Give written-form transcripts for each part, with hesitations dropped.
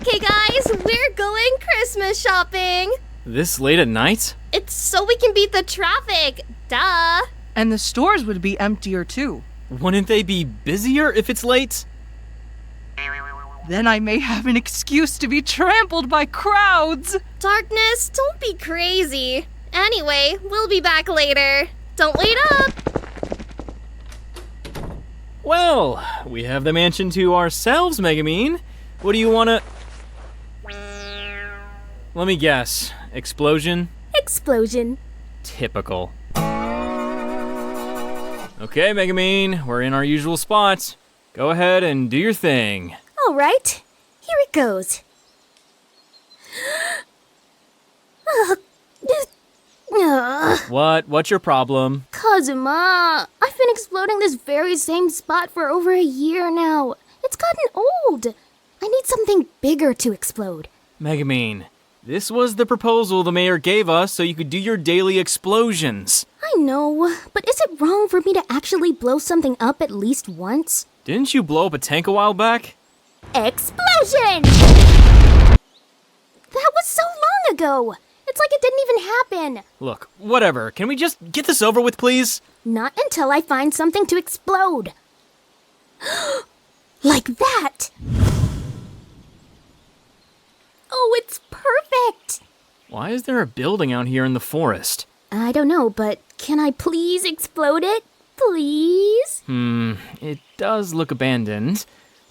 Okay guys, we're going Christmas shopping. This late at night? It's so we can beat the traffic. Duh. And the stores would be emptier too. Wouldn't they be busier if it's late? Then I may have an excuse to be trampled by crowds. Darkness, don't be crazy. Anyway, we'll be back later. Don't wait up. Well, we have the mansion to ourselves, Megumin. What do you wanna... Let me guess. Explosion? Explosion. Typical. Okay, Megumin, we're in our usual spots. Go ahead and do your thing. All right, here it goes. What's your problem? Kazuma, I've been exploding this very same spot for over a year now. It's gotten old. I need something bigger to explode. Megumin, this was the proposal the mayor gave us so you could do your daily explosions. I know, but is it wrong for me to actually blow something up at least once? Didn't you blow up a tank a while back? Explosion! That was so long ago. It's like it didn't even happen. Look, whatever. Can we just get this over with, please? Not until I find something to explode. Like that. Oh, it's perfect. Why is there a building out here in the forest? I don't know, but can I please explode it? Please? It does look abandoned.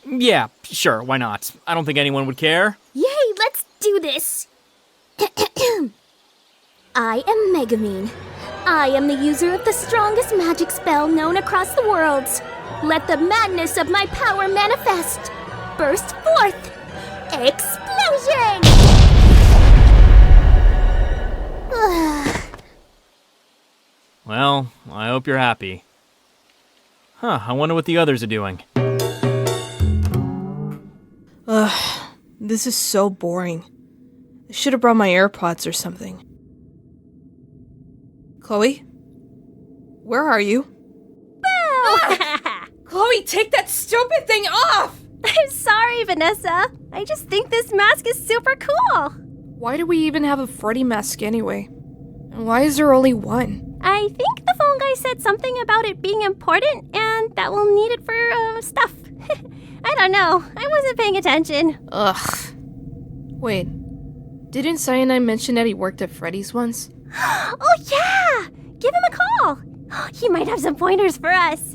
Yeah, sure, why not? I don't think anyone would care. Yay, let's do this. I am Megumin. I am the user of the strongest magic spell known across the worlds. Let the madness of my power manifest. Burst forth. Explosion! Well, I hope you're happy. I wonder what the others are doing. This is so boring. I should have brought my AirPods or something. Chloe? Where are you? Chloe, take that stupid thing off! I'm sorry, Vanessa. I just think this mask is super cool. Why do we even have a Freddy mask anyway? And why is there only one? I think the phone guy said something about it being important and that we'll need it for stuff. I don't know. I wasn't paying attention. Ugh. Wait, didn't Cyanide mention that he worked at Freddy's once? Oh, yeah! Give him a call. He might have some pointers for us.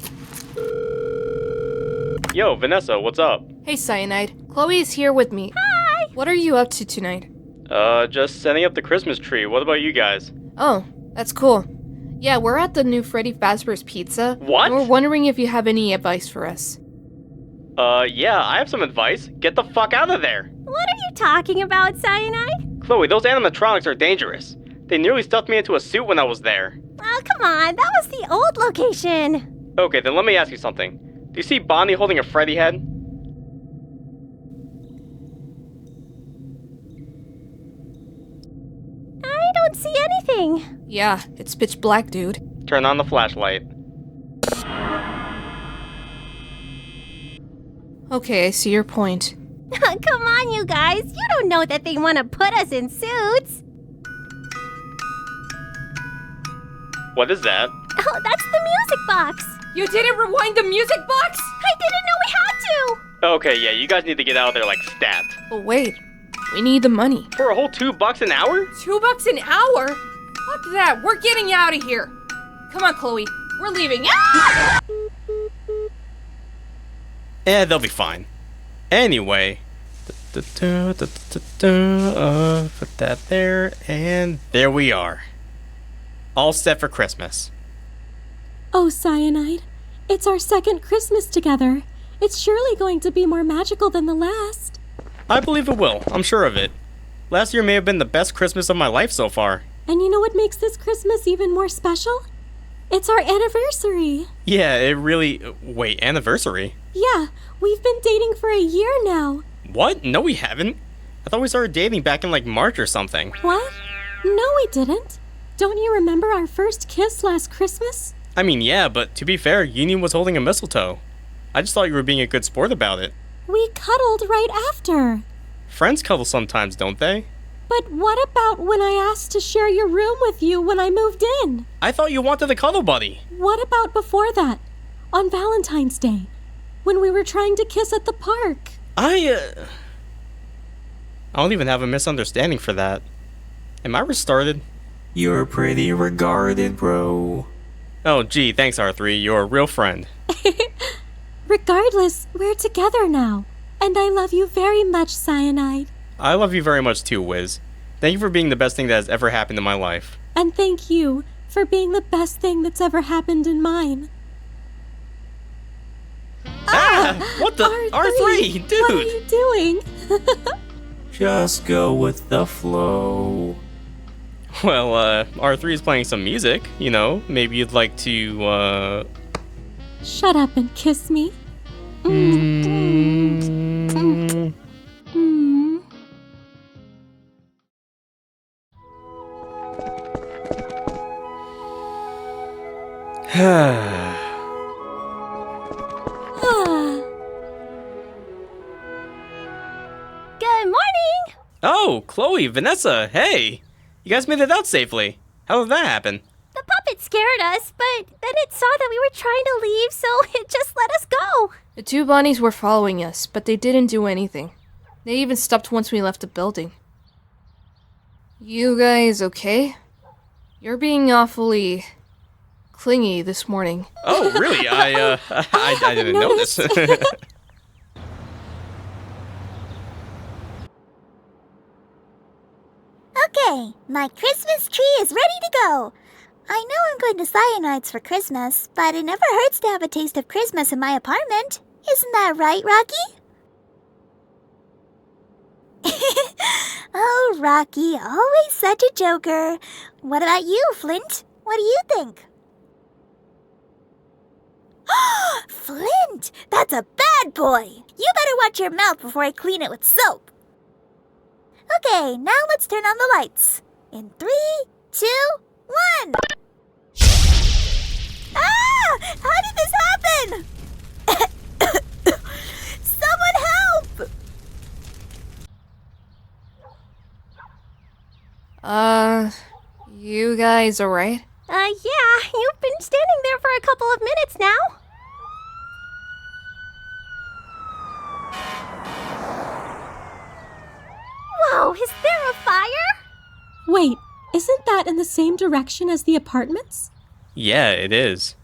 Yo, Vanessa, what's up? Hey, Cyanide. Chloe is here with me. Hi! What are you up to tonight? Just setting up the Christmas tree. What about you guys? Oh, that's cool. Yeah, we're at the new Freddy Fazbear's Pizza. What? And we're wondering if you have any advice for us. Yeah, I have some advice. Get the fuck out of there! What are you talking about, Cyanide? Chloe, those animatronics are dangerous. They nearly stuffed me into a suit when I was there. Oh, come on. That was the old location. Okay, then let me ask you something. Do you see Bonnie holding a Freddy head? I don't see anything. Yeah, it's pitch black, dude. Turn on the flashlight. Okay, I see your point. Come on, you guys. You don't know that they want to put us in suits. What is that? Oh, that's the music box. You didn't rewind the music box? I didn't know we had to. Okay, yeah, you guys need to get out of there like stat. But wait, we need the money. For a whole $2 an hour? $2 an hour? Fuck that, we're getting out of here. Come on, Chloe, we're leaving. Ah! They'll be fine. Anyway. Put that there, and there we are. All set for Christmas. Oh, Cyanide, it's our second Christmas together. It's surely going to be more magical than the last. I believe it will, I'm sure of it. Last year may have been the best Christmas of my life so far. And you know what makes this Christmas even more special? It's our anniversary. Yeah, it really... Wait, anniversary? Yeah, we've been dating for a year now. What? No, we haven't. I thought we started dating back in like March or something. What? No, we didn't. Don't you remember our first kiss last Christmas? I mean, yeah, but to be fair, Yunyun was holding a mistletoe. I just thought you were being a good sport about it. We cuddled right after. Friends cuddle sometimes, don't they? But what about when I asked to share your room with you when I moved in? I thought you wanted a cuddle buddy. What about before that? On Valentine's Day, when we were trying to kiss at the park? I don't even have a misunderstanding for that. Am I restarted? You're pretty regarded, bro. Oh, gee, thanks, R3. You're a real friend. Regardless, we're together now. And I love you very much, Cyanide. I love you very much too, Wiz. Thank you for being the best thing that has ever happened in my life. And thank you for being the best thing that's ever happened in mine. What the? R3, dude! What are you doing? Just go with the flow. Well, R3 is playing some music, you know. Maybe you'd like to, Shut up and kiss me. Good morning! Oh, Chloe, Vanessa, hey! You guys made it out safely. How did that happen? The puppet scared us, but then it saw that we were trying to leave, so it just let us go. The two bunnies were following us, but they didn't do anything. They even stopped once we left the building. You guys okay? You're being awfully clingy this morning. Oh, really? I didn't notice. Okay, my Christmas tree is ready to go. I know I'm going to Cyanide's for Christmas, but it never hurts to have a taste of Christmas in my apartment. Isn't that right, Rocky? Oh, Rocky, always such a joker. What about you, Flint? What do you think? Flint! That's a bad boy! You better watch your mouth before I clean it with soap. Okay, now let's turn on the lights. In 3, 2, 1. Ah! How did this happen? Someone help! You guys alright? Yeah, you've been standing there for a couple of minutes now. Whoa, is there a fire? Wait, isn't that in the same direction as the apartments? Yeah, it is.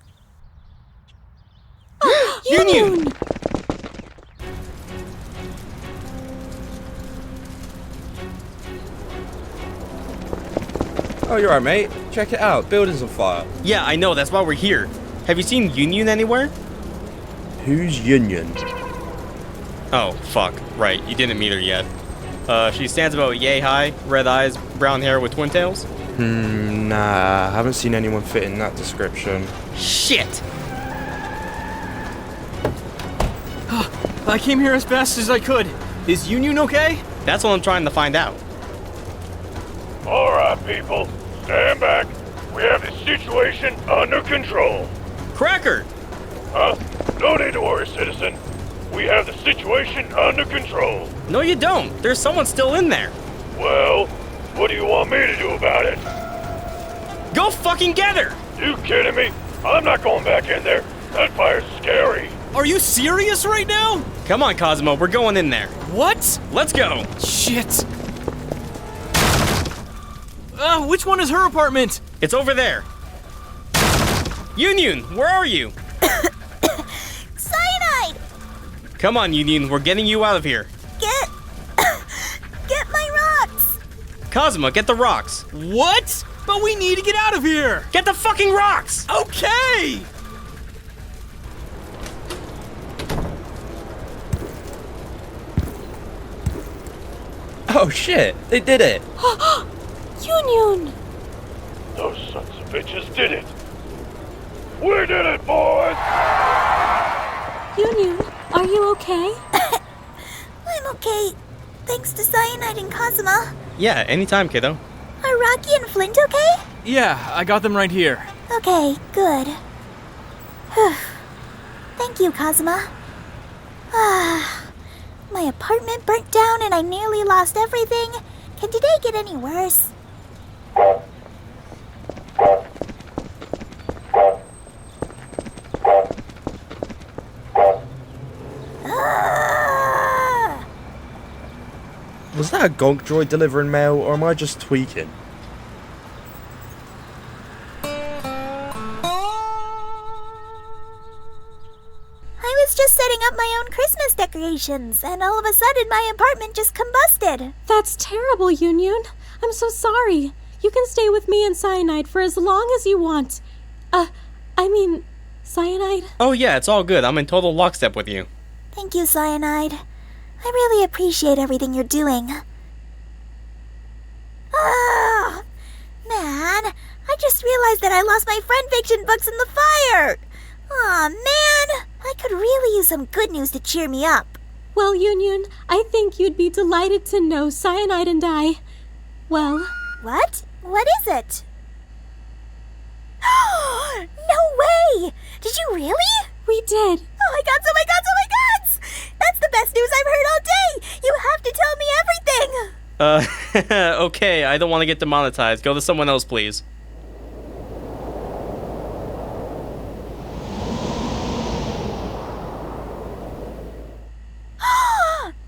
Yunyun! Oh, you're right, mate. Check it out. Building's on fire. Yeah, I know, that's why we're here. Have you seen Yunyun anywhere? Who's Yunyun? Oh, fuck. Right, you didn't meet her yet. She stands about yay high, red eyes, brown hair with twin tails. Nah, I haven't seen anyone fit in that description. Shit! I came here as fast as I could. Is Yunyun okay? That's what I'm trying to find out. Alright, people. Stand back. We have the situation under control. Cracker! Huh? No need to worry, citizen. We have the situation under control. No, you don't. There's someone still in there. Well, what do you want me to do about it? Go fucking get her! You kidding me? I'm not going back in there. That fire's scary. Are you serious right now? Come on, Kazuma, we're going in there. What? Let's go! Shit. Which one is her apartment? It's over there. Yunyun, where are you? Cyanide! Come on, Yunyun, we're getting you out of here. Get my rocks! Kazuma, get the rocks. What? But we need to get out of here! Get the fucking rocks! Okay! Oh shit, they did it! Yunyun! Those sons of bitches did it. We did it, boys! Yunyun, are you okay? I'm okay. Thanks to Cyanide and Kazuma. Yeah, anytime, kiddo. Are Rocky and Flint okay? Yeah, I got them right here. Okay, good. Thank you, Kazuma. My apartment burnt down and I nearly lost everything. Can today get any worse? Was that a gonk droid delivering mail, or am I just tweaking? I was just setting up my own Christmas decorations, and all of a sudden my apartment just combusted. That's terrible, Yunyun. I'm so sorry. You can stay with me and Cyanide for as long as you want. Cyanide? Oh yeah, it's all good. I'm in total lockstep with you. Thank you, Cyanide. I really appreciate everything you're doing. Ah, man, I just realized that I lost my friend fiction books in the fire. Aw, man, I could really use some good news to cheer me up. Well, Yunyun, I think you'd be delighted to know Cyanide and I... Well... What? What is it? No way! Did you really? We did. Oh my gods, oh my gods, oh my gods! That's the best news I've heard all day! You have to tell me everything! Okay, I don't want to get demonetized. Go to someone else, please.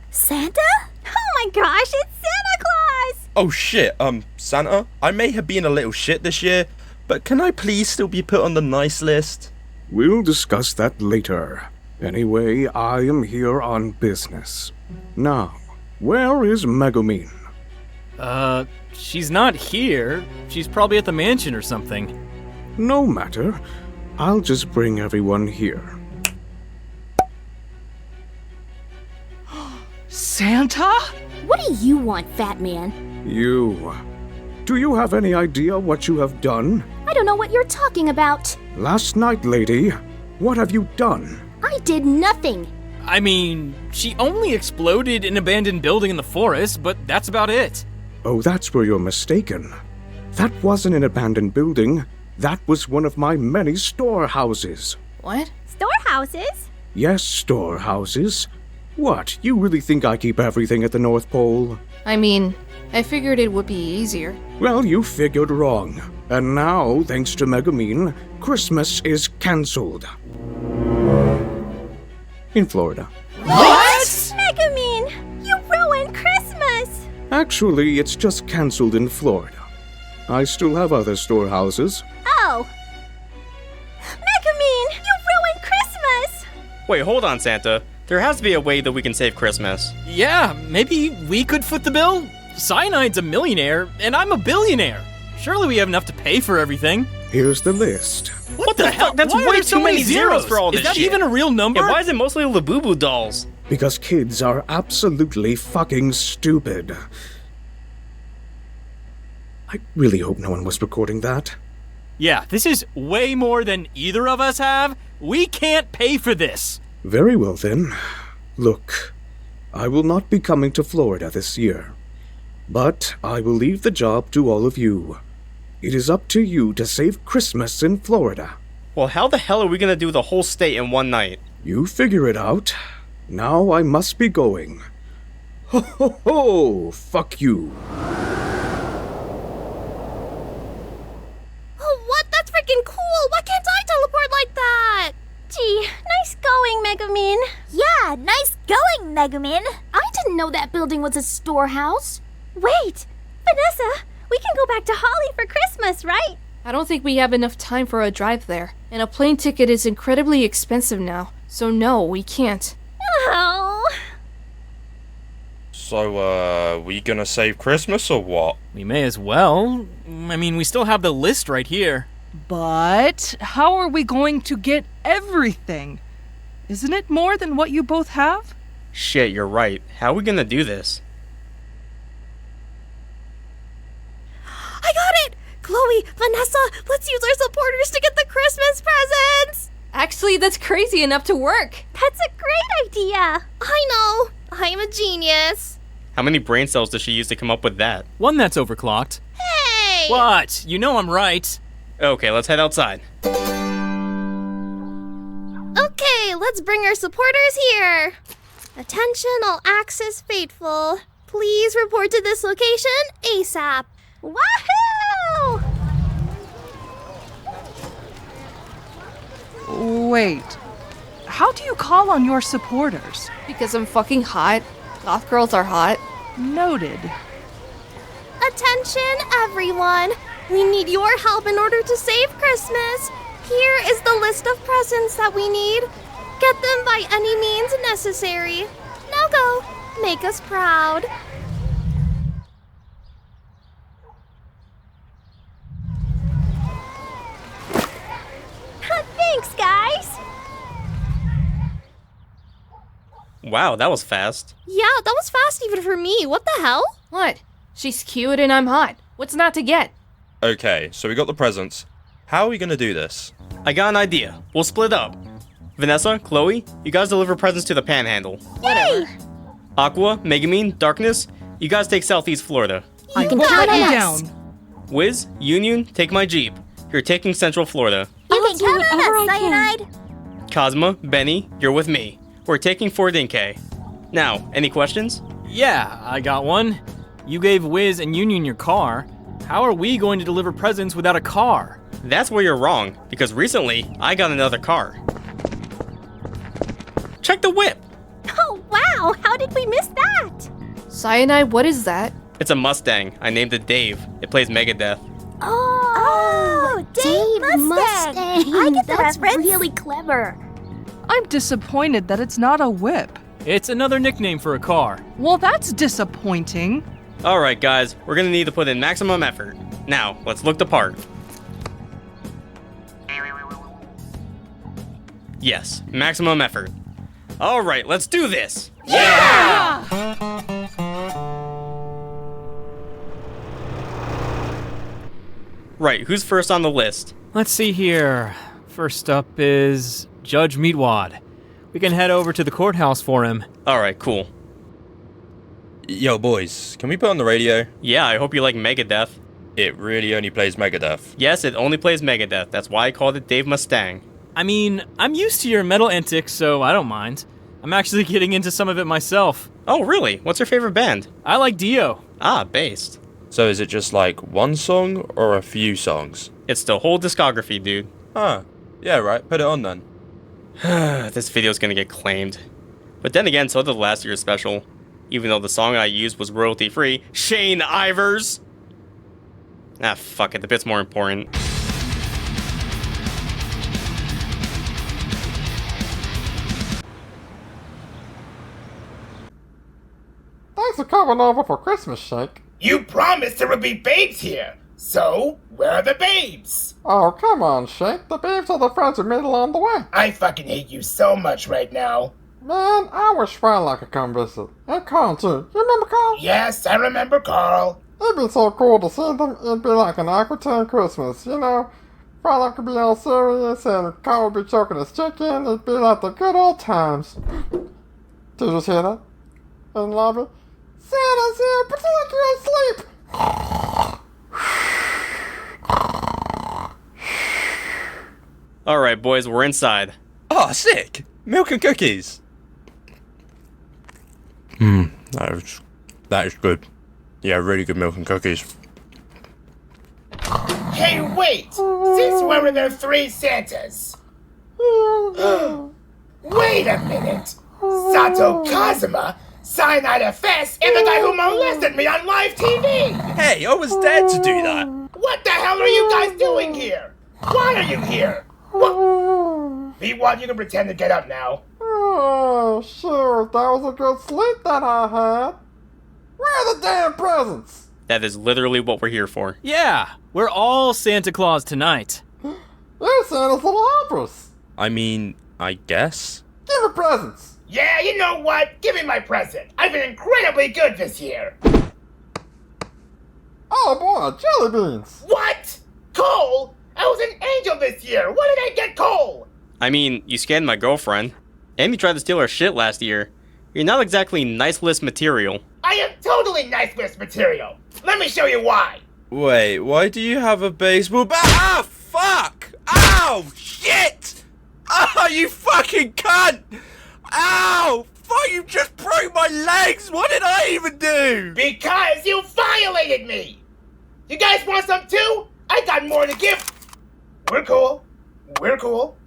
Santa? Oh my gosh, it's Santa Claus! Oh shit, Santa, I may have been a little shit this year, but can I please still be put on the nice list? We'll discuss that later. Anyway, I am here on business. Now, where is Megumin? She's not here. She's probably at the mansion or something. No matter. I'll just bring everyone here. Santa? What do you want, Fat Man? You. Do you have any idea what you have done? I don't know what you're talking about. Last night, lady, what have you done? I did nothing. I mean, she only exploded an abandoned building in the forest, but that's about it. Oh, that's where you're mistaken. That wasn't an abandoned building. That was one of my many storehouses. What? Storehouses? Yes, storehouses. What, you really think I keep everything at the North Pole? I mean, I figured it would be easier. Well, you figured wrong. And now, thanks to Megumin, Christmas is cancelled. In Florida. What? Megumin, you ruined Christmas! Actually, it's just cancelled in Florida. I still have other storehouses. Oh. Megumin, you ruined Christmas! Wait, hold on, Santa. There has to be a way that we can save Christmas. Yeah, maybe we could foot the bill? Cyanide's a millionaire, and I'm a billionaire. Surely we have enough to pay for everything. Here's the list. What the hell? That's Why are way there too so many zeros for all this Is that shit? even a real number? Yeah, why is it mostly Labubu dolls? Because kids are absolutely fucking stupid. I really hope no one was recording that. Yeah, this is way more than either of us have. We can't pay for this. Very well then. Look, I will not be coming to Florida this year. But I will leave the job to all of you. It is up to you to save Christmas in Florida. Well, how the hell are we gonna do the whole state in one night? You figure it out. Now I must be going. Ho ho ho! Fuck you. Oh, what? That's freaking cool! Why can't I teleport like that? Gee, nice going, Megumin. Yeah, nice going, Megumin. I didn't know that building was a storehouse. Wait, Vanessa, we can go back to Holly for Christmas, right? I don't think we have enough time for a drive there, and a plane ticket is incredibly expensive now, so no, we can't. Oh. So, we gonna save Christmas or what? We may as well. I mean, we still have the list right here. But how are we going to get everything? Isn't it more than what you both have? Shit, you're right. How are we gonna do this? I got it! Chloe, Vanessa, let's use our supporters to get the Christmas presents! Actually, that's crazy enough to work. That's a great idea. I know. I'm a genius. How many brain cells does she use to come up with that? One that's overclocked. Hey! What? You know I'm right. Okay, let's head outside. Okay, let's bring our supporters here. Attention all Axis faithful. Please report to this location ASAP. Wahoo! Wait. How do you call on your supporters? Because I'm fucking hot. Goth girls are hot. Noted. Attention, everyone! We need your help in order to save Christmas. Here is the list of presents that we need. Get them by any means necessary. Now go, make us proud. Thanks, guys! Wow, that was fast. Yeah, that was fast even for me. What the hell? What? She's cute and I'm hot. What's not to get? Okay, so we got the presents. How are we gonna do this? I got an idea. We'll split up. Vanessa, Chloe, you guys deliver presents to the Panhandle. Yay! Aqua, Megumin, Darkness, you guys take Southeast Florida. You can Won't count let on you us. down. Wiz, Yunyun, take my Jeep. You're taking Central Florida. You can do count on whatever us, I can. Cyanide. Cosma, Benny, you're with me. We're taking Fort Inkei. Now, any questions? Yeah, I got one. You gave Wiz and Yunyun your car. How are we going to deliver presents without a car? That's where you're wrong, because recently, I got another car. Check the whip! Oh, wow! How did we miss that? Cyanide, what is that? It's a Mustang. I named it Dave. It plays Megadeth. Oh, Dave Mustang. I get the That's reference. really clever. I'm disappointed that it's not a whip. It's another nickname for a car. Well, that's disappointing. Alright guys, we're gonna need to put in maximum effort. Now, let's look the part. Yes, maximum effort. Alright, let's do this! Yeah! Right, who's first on the list? Let's see here. First up is Judge Meatwad. We can head over to the courthouse for him. Alright, cool. Yo, boys, can we put on the radio? Yeah, I hope you like Megadeth. It really only plays Megadeth. Yes, it only plays Megadeth. That's why I called it Dave Mustang. I mean, I'm used to your metal antics, so I don't mind. I'm actually getting into some of it myself. Oh, really? What's your favorite band? I like Dio. Ah, based. So is it just like one song or a few songs? It's the whole discography, dude. Ah, yeah, right, put it on then. This video's gonna get claimed. But then again, so did last year's special. Even though the song I used was royalty-free. Shane Ivers! Ah, fuck it, the bit's more important. Thanks for coming over for Christmas, Shake. You promised there would be babes here. So, where are the babes? Oh, come on, Shake. The babes are the friends we made along the way. I fucking hate you so much right now. Man, I wish Frylock could come visit. And Carl, too. You remember Carl? Yes, I remember Carl. It'd be so cool to see them. It'd be like an Aqua Christmas, you know? Frylock could be all serious, and Carl would be choking his chicken. It'd be like the good old times. Did you just hear that? In the lobby? Santa's here! Pretend like you're asleep! Alright, boys, we're inside. Oh, sick! Milk and cookies! That is good. Yeah, really good milk and cookies. Hey, wait! Since when were there 3 Santas? Wait a minute! Sato Kazuma, Cyanide FS, and the guy who molested me on live TV! Hey, I was there to do that! What the hell are you guys doing here? Why are you here? What? Meatwad, you can pretend to get up now. Oh, sure, that was a good sleep that I had. Where are the damn presents? That is literally what we're here for. Yeah, we're all Santa Claus tonight. You're Santa's little helpers. I mean, I guess? Give her presents. Yeah, you know what? Give me my present. I've been incredibly good this year. Oh boy, jelly beans. What? Coal? I was an angel this year. Why did I get coal? I mean, you scanned my girlfriend. And you tried to steal her shit last year. You're not exactly nice list material. I am totally nice list material. Let me show you why. Wait, why do you have a baseball bat? Ah, fuck! Ow! Shit! Oh, you fucking cunt! Ow! fuck? You just broke my legs! What did I even do? Because you violated me! You guys want some too? I got more to give. We're cool. We're cool.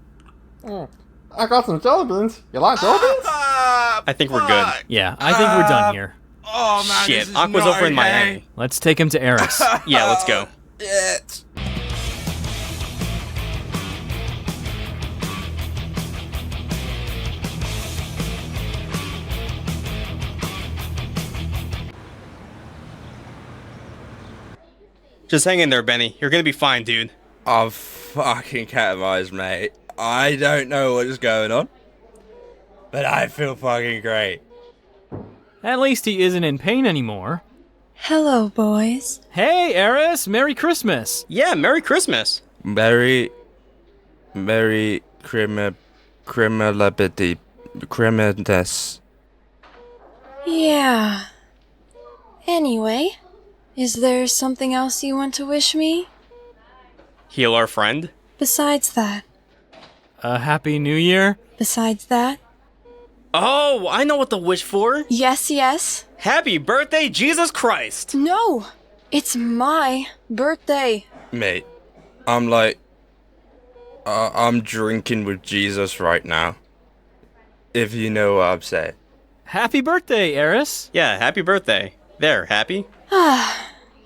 I got some jelly beans. You like jelly beans? I think we're good. Yeah, I think we're done here. Oh man, Shit, this is Aqua's not over in okay. Miami. Let's take him to Eris. Yeah, let's go. Shit. Just hang in there, Benny. You're gonna be fine, dude. I'm fucking catamized, mate. I don't know what is going on, but I feel fucking great. At least he isn't in pain anymore. Hello, boys. Hey, Eris! Merry Christmas! Yeah, Merry Christmas. Criminality. Criminalness. Yeah. Anyway, is there something else you want to wish me? Heal our friend. Besides that? A Happy New Year? Besides that? Oh, I know what to wish for. Yes, yes. Happy birthday, Jesus Christ! No! It's my birthday. Mate, I'm like... I'm drinking with Jesus right now. If you know what I'm saying. Happy birthday, Eris! Yeah, happy birthday. There, happy?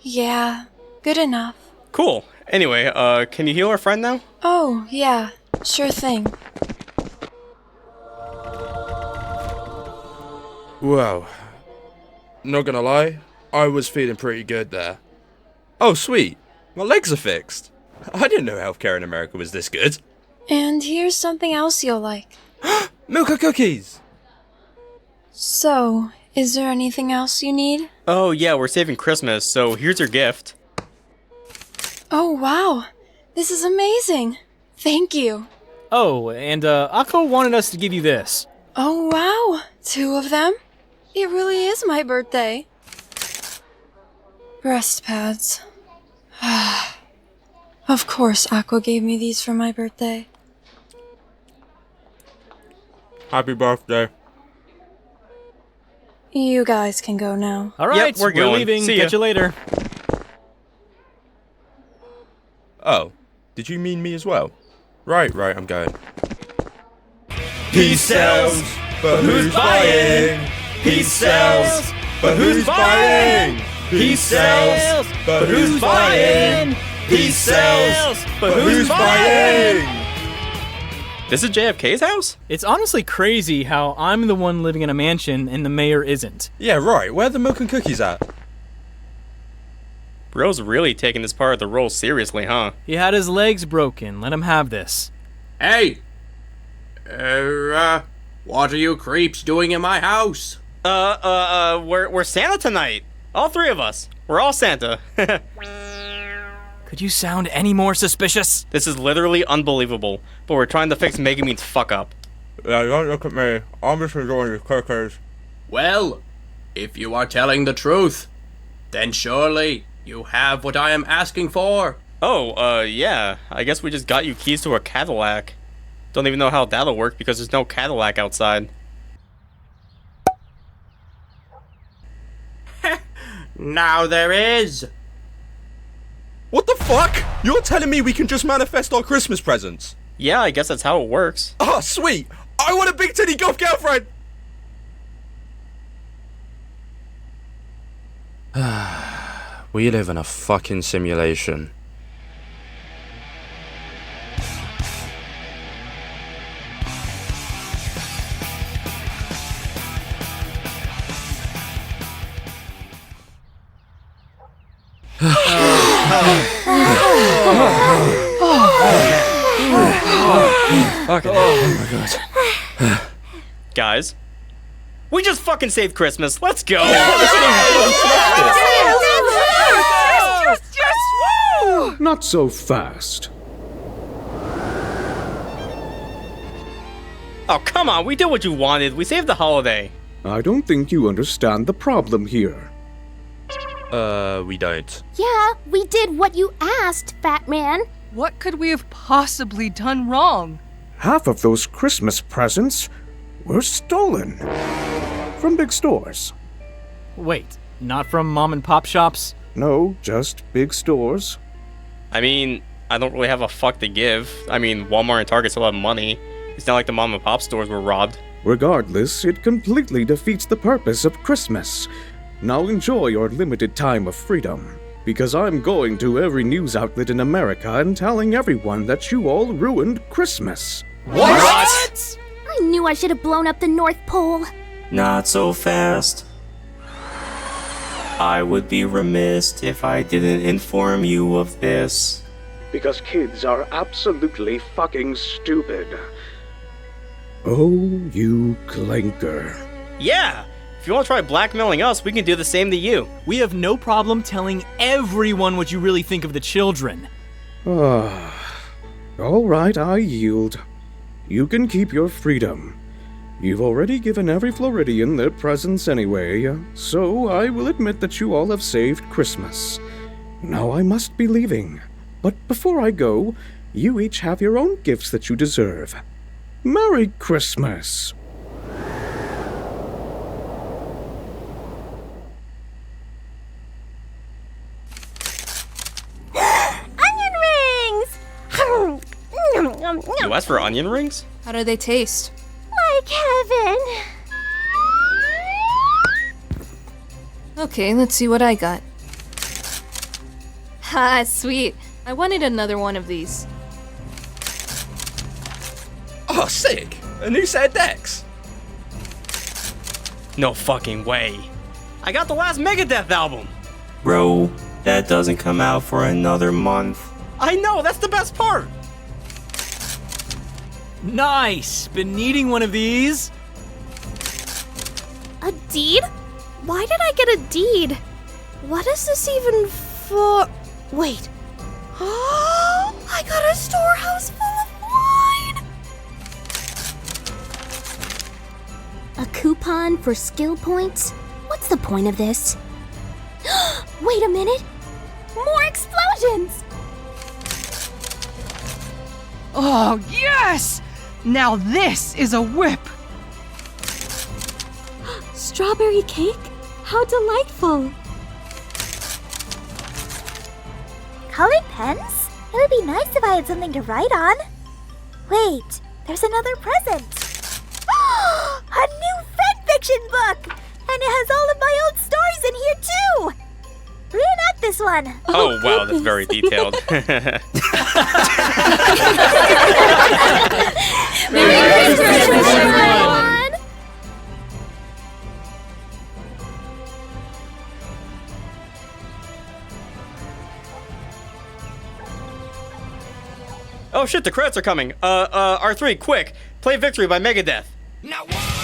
Yeah, good enough. Cool. Anyway, can you heal our friend now? Oh, yeah, sure thing. Wow. Not gonna lie, I was feeling pretty good there. Oh, sweet. My legs are fixed. I didn't know healthcare in America was this good. And here's something else you'll like. Milk and cookies! So, is there anything else you need? Oh, yeah, we're saving Christmas, so here's your gift. Oh, wow. This is amazing. Thank you. Oh, and Aqua wanted us to give you this. Oh, wow. 2 of them? It really is my birthday. Breast pads. Of course Aqua gave me these for my birthday. Happy birthday. You guys can go now. All right, Yep, we're going. leaving. See ya. Catch you later. Oh, did you mean me as well? Right, I'm going. He sells, but who's buying? He sells, but who's buying? He sells, but who's buying? He sells, but who's buying? This is JFK's house? It's honestly crazy how I'm the one living in a mansion and the mayor isn't. Yeah, right, where are the milk and cookies at? Bro's really taking this part of the role seriously, huh? He had his legs broken. Let him have this. Hey! What are you creeps doing in my house? We're Santa tonight. All 3 of us. We're all Santa. Could you sound any more suspicious? This is literally unbelievable, but we're trying to fix Megumin's fuck up. Yeah, don't look at me. I'm just enjoying the cookies. Well, if you are telling the truth, then surely you have what I am asking for. Oh, yeah. I guess we just got you keys to a Cadillac. Don't even know how that'll work because there's no Cadillac outside. Now there is. What the fuck? You're telling me we can just manifest our Christmas presents? Yeah, I guess that's how it works. Oh, sweet! I want a big titty goth girlfriend! We live in a fucking simulation. Okay. Oh my god. Guys, we just fucking saved Christmas. Let's go. Not so fast. Oh, come on. We did what you wanted. We saved the holiday. I don't think you understand the problem here. We don't. Yeah, we did what you asked, Fat Man. What could we have possibly done wrong? Half of those Christmas presents were stolen. From big stores. Wait, not from mom and pop shops? No, just big stores. I mean, I don't really have a fuck to give. I mean, Walmart and Target still have money. It's not like the mom and pop stores were robbed. Regardless, it completely defeats the purpose of Christmas. Now enjoy your limited time of freedom, because I'm going to every news outlet in America and telling everyone that you all ruined Christmas. What? I knew I should have blown up the North Pole. Not so fast. I would be remiss if I didn't inform you of this. Because kids are absolutely fucking stupid. Oh, you clanker. Yeah! If you want to try blackmailing us, we can do the same to you. We have no problem telling everyone what you really think of the children. All right, I yield. You can keep your freedom. You've already given every Floridian their presents anyway, so I will admit that you all have saved Christmas. Now I must be leaving. But before I go, you each have your own gifts that you deserve. Merry Christmas! Onion rings! You asked for onion rings? How do they taste? Like heaven. Okay, let's see what I got. Ha, sweet. I wanted another one of these. Oh, sick! A new set of decks! No fucking way. I got the last Megadeth album! Bro, that doesn't come out for another month. I know, that's the best part! Nice! Been needing one of these. A deed? Why did I get a deed? What is this even for? Wait. I got a storehouse full of wine! A coupon for skill points? What's the point of this? Wait a minute! More explosions! Oh, yes! Now this is a whip! Strawberry cake? How delightful! Colored pens? It would be nice if I had something to write on. Wait, there's another present. A new fanfiction book! And it has all of my old stories in here too! Reenact this one. Oh wow, that's very detailed. Merry Christmas, everyone! Oh shit, the credits are coming. R3, quick! Play Victory by Megadeth. Now what?